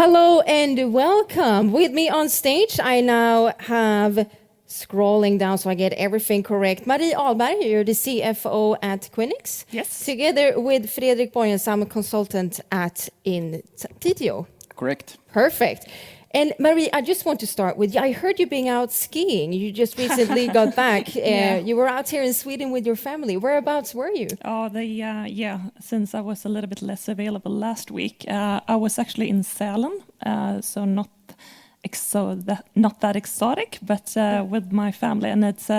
Hello and welcome. With me on stage, I now have, scrolling down so I get everything correct, Marie Ahlberg, you're the CFO at Quinix. Yes. Together with Fredrik Borgenstam, a consultant at TTO. Correct. Perfect. And Marie, I just want to start with, I heard you being out skiing. You just recently got back. Yeah. You were out here in Sweden with your family. Whereabouts were you? Since I was a little bit less available last week, I was actually in Sälen, so not that exotic, but with my family. And it's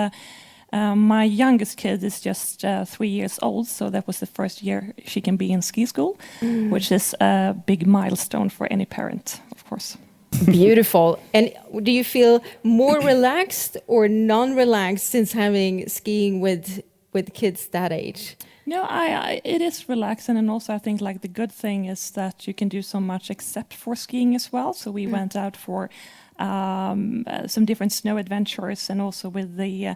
my youngest kid is just 3 years old, so that was the first year she can be in ski school, which is a big milestone for any parent, of course. Beautiful. And do you feel more relaxed or non-relaxed since having skiing with kids that age? No, it is relaxing, and also I think like the good thing is that you can do so much except for skiing as well. So we went out for some different snow adventures, and also with the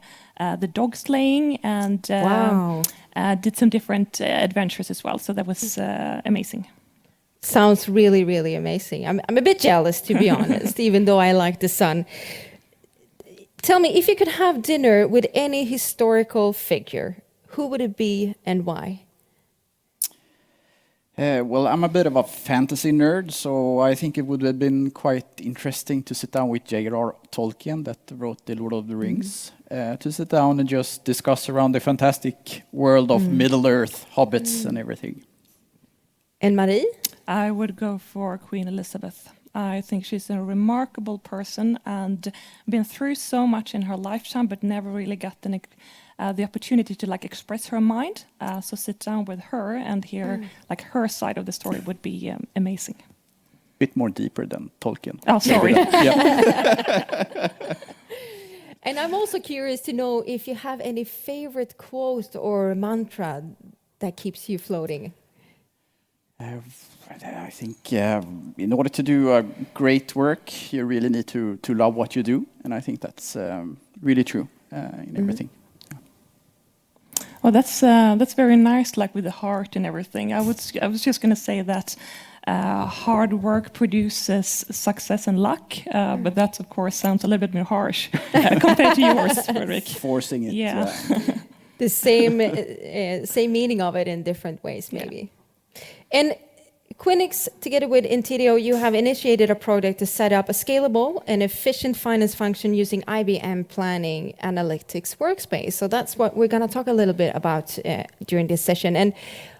dog sleighing, and Wow. did some different adventures as well. So that was amazing. Sounds really, really amazing. I'm a bit jealous, to be honest, even though I like the sun. Tell me, if you could have dinner with any historical figure, who would it be and why? Well, I'm a bit of a fantasy nerd, so I think it would have been quite interesting to sit down with J.R.R. Tolkien, that wrote The Lord of the Rings, to sit down and just discuss around the fantastic world of Middle-earth, hobbits and everything. And Marie? I would go for Queen Elizabeth. I think she's a remarkable person and been through so much in her lifetime, but never really got the opportunity to like express her mind. So sit down with her and hear like her side of the story would be amazing. Bit more deeper than Tolkien. Oh, sorry. Yeah. And I'm also curious to know if you have any favorite quote or mantra that keeps you floating. I think in order to do great work, you really need to love what you do, and I think that's really true in everything. Well, that's very nice, like with the heart and everything. I was just going to say that hard work produces success and luck, but that of course sounds a little bit more harsh compared to yours, Fredrik. Forcing it. Yeah. The same meaning of it in different ways, maybe. Yeah. And Quinix, together with TTO, you have initiated a project to set up a scalable and efficient finance function using IBM Planning Analytics Workspace. So that's what we're going to talk a little bit about during this session. And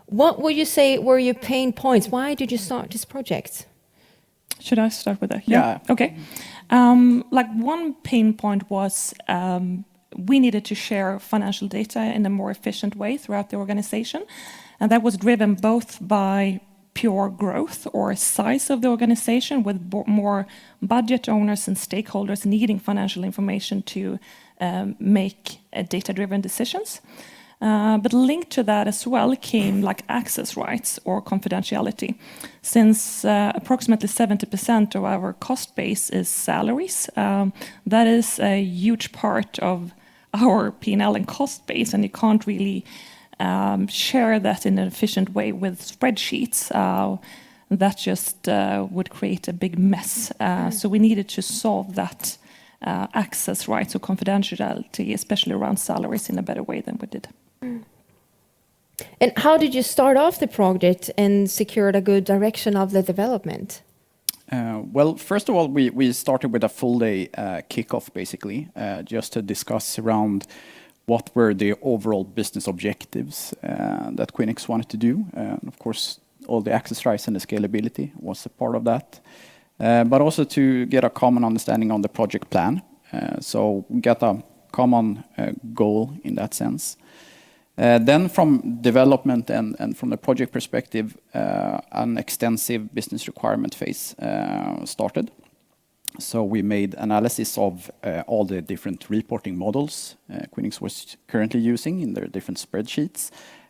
what would you say were your pain points? Why did you start this project? Should I start with that? Yeah. Okay. Like one pain point was we needed to share financial data in a more efficient way throughout the organization. And that was driven both by pure growth or size of the organization, with more budget owners and stakeholders needing financial information to make data-driven decisions. But linked to that as well came like access rights or confidentiality. Since approximately 70% of our cost base is salaries, that is a huge part of our P&L and cost base, and you can't really share that in an efficient way with spreadsheets. That just would create a big mess. So we needed to solve that access rights or confidentiality, especially around salaries, in a better way than we did. And how did you start off the project and secured a good direction of the development? Well, first of all, we started with a full day kickoff, basically, just to discuss around what were the overall business objectives that Quinix wanted to do. Of course, all the access rights and the scalability was a part of that. But also to get a common understanding on the project plan. So we got a common goal in that sense. Then from development and from the project perspective, an extensive business requirement phase started. So we made analysis of all the different reporting models Quinix was currently using in their different spreadsheets,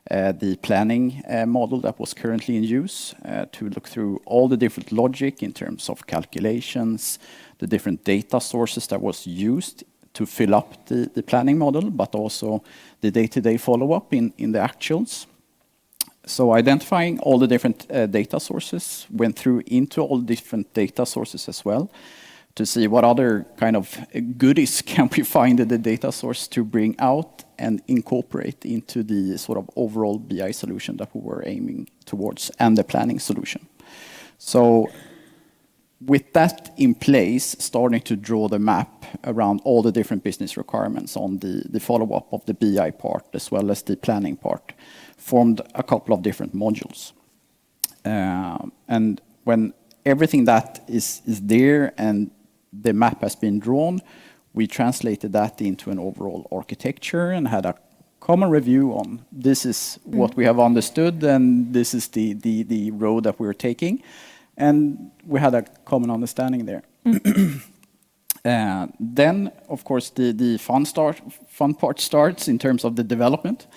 the planning model that was currently in use, to look through all the different logic in terms of calculations, the different data sources that was used to fill up the planning model, but also the day-to-day follow-up in the actuals. So identifying all the different data sources, went through into all different data sources as well to see what other kind of goodies can we find in the data source to bring out and incorporate into the sort of overall BI solution that we were aiming towards and the planning solution. So with that in place, starting to draw the map around all the different business requirements on the follow-up of the BI part as well as the planning part, formed a couple of different modules. And when everything that is there and the map has been drawn, we translated that into an overall architecture and had a common review on this is what we have understood and this is the road that we're taking. And we had a common understanding there. Then, of course, the fun part starts in terms of the development.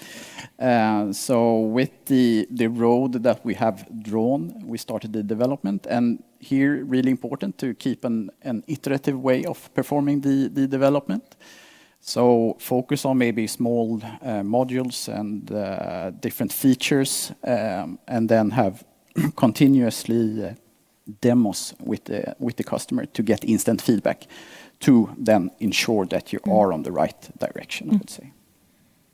So with the road that we have drawn, we started the development. And here, really important to keep an iterative way of performing the development. So focus on maybe small modules and different features, and then have continuously demos with the customer to get instant feedback to then ensure that you are on the right direction, I would say.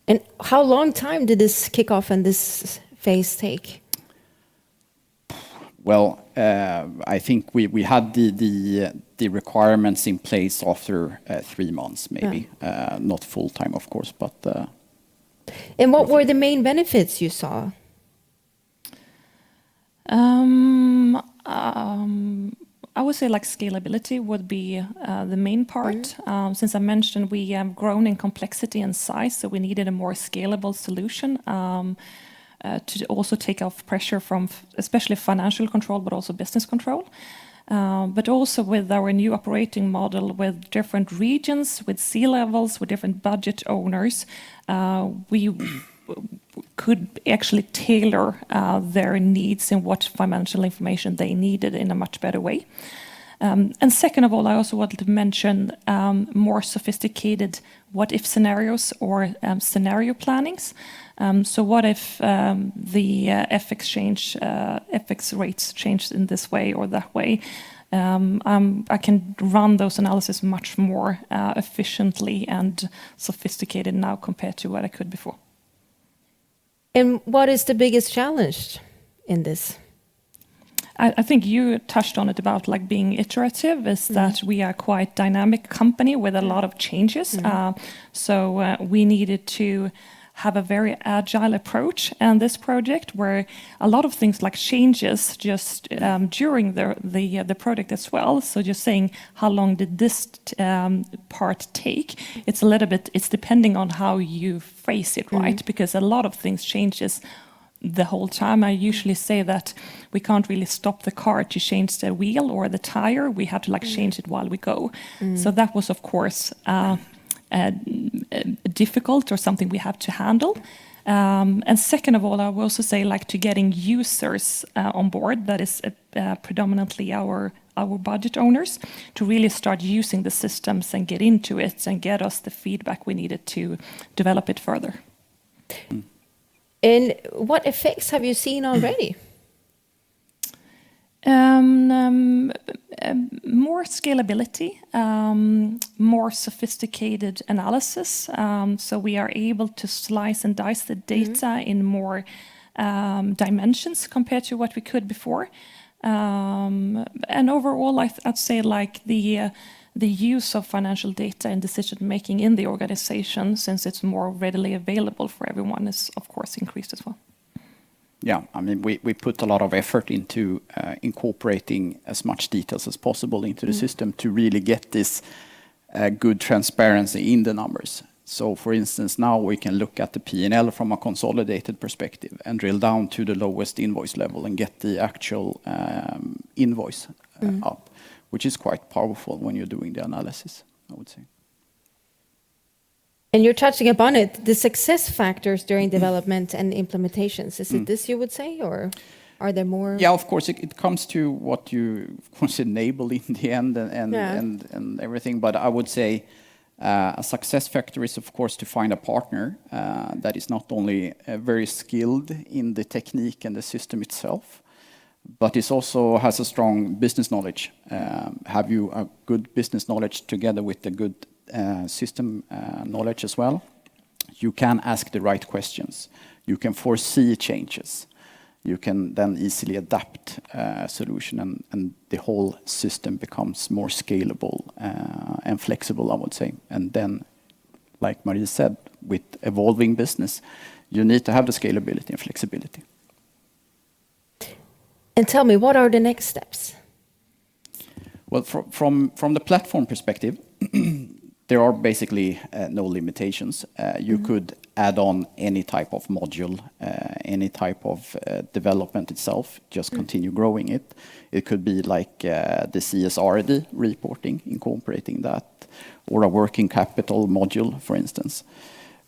And how long time did this kickoff and this phase take? Well, I think we had the requirements in place after 3 months, maybe. Not full time, of course, but... And what were the main benefits you saw? I would say like scalability would be the main part. Since I mentioned we have grown in complexity and size, so we needed a more scalable solution to also take off pressure from especially financial control, but also business control. But also with our new operating model with different regions, with C-levels, with different budget owners, we could actually tailor their needs and what financial information they needed in a much better way. And second of all, I also wanted to mention more sophisticated what-if scenarios or scenario plannings. So what if the FX rates changed in this way or that way? I can run those analyses much more efficiently and sophisticated now compared to what I could before. And what is the biggest challenge in this? I think you touched on it about like being iterative, is that we are quite dynamic company with a lot of changes. So we needed to have a very agile approach in this project where a lot of things like changes just during the project as well. So just saying how long did this part take? It's a little bit, it's depending on how you phrase it, right? Because a lot of things changes the whole time. I usually say that we can't really stop the car to change the wheel or the tire. We have to like change it while we go. So that was of course difficult or something we have to handle. And second of all, I will also say like to getting users on board, that is predominantly our budget owners, to really start using the systems and get into it and get us the feedback we needed to develop it further. And what effects have you seen already? More scalability, more sophisticated analysis. So we are able to slice and dice the data in more dimensions compared to what we could before. And overall, I'd say like the use of financial data in decision making in the organization, since it's more readily available for everyone, is of course increased as well. Yeah, I mean, we put a lot of effort into incorporating as much details as possible into the system to really get this good transparency in the numbers. So, for instance, now we can look at the P&L from a consolidated perspective and drill down to the lowest invoice level and get the actual invoice up, which is quite powerful when you're doing the analysis, I would say. And you're touching upon it, the success factors during development and implementations. Is it this you would say, or are there more? Yeah, of course, it comes to what you, of course, enable in the end and everything. But I would say A success factor is, of course, to find a partner that is not only very skilled in the technique and the system itself, but it also has a strong business knowledge. Have you a good business knowledge together with the good system knowledge as well? You can ask the right questions. You can foresee changes. You can then easily adapt a solution, and the whole system becomes more scalable and flexible, I would say. And then, like Marie said, with evolving business, you need to have the scalability and flexibility. And tell me, what are the next steps? Well, from the platform perspective, there are basically no limitations. You could add on any type of module, any type of development itself, just continue growing it. It could be like the CSRD reporting, incorporating that, or a working capital module, for instance,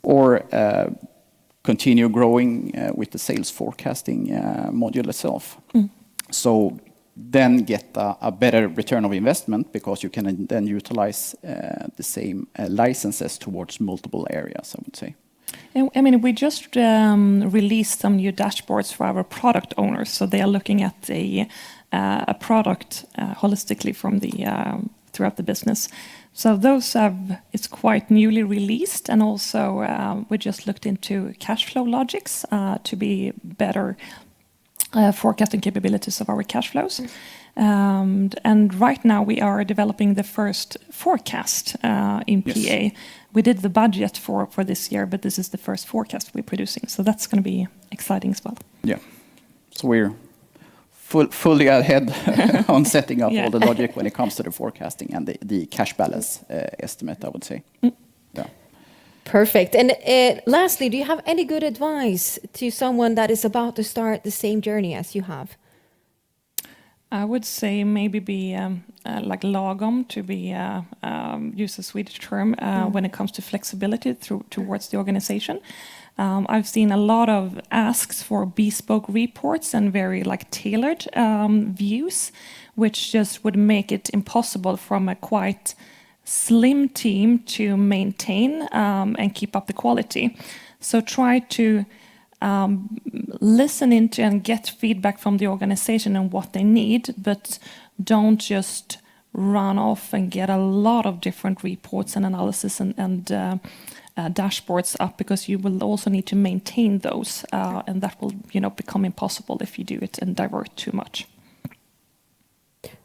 or continue growing with the sales forecasting module itself. So then get a better return of investment, because you can then utilize the same licenses towards multiple areas, I would say. I mean, we just released some new dashboards for our product owners, so they are looking at a product holistically from the throughout the business. So those it's quite newly released, and also we just looked into cash flow logics to be better forecasting capabilities of our cash flows. And right now we are developing the first forecast in PA. Yes. We did the budget for this year, but this is the first forecast we're producing. So that's going to be exciting as well. Yeah. So we're fully ahead on setting up all the logic when it comes to the forecasting and the cash balance estimate, I would say. Yeah. Perfect. And lastly, do you have any good advice to someone that is about to start the same journey as you have? I would say maybe be like lagom, to be use a Swedish term when it comes to flexibility towards the organization. I've seen a lot of asks for bespoke reports and very like tailored views, which just would make it impossible from a quite slim team to maintain and keep up the quality. So try to listen into and get feedback from the organization and what they need, but don't just run off and get a lot of different reports and analysis and dashboards up, because you will also need to maintain those, and that will become impossible if you do it and divert too much.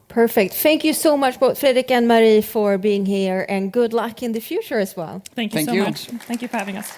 Perfect. Thank you so much, both Fredrik and Marie, for being here, and good luck in the future as well. Thank you Thank so you. much. Thank you for having us.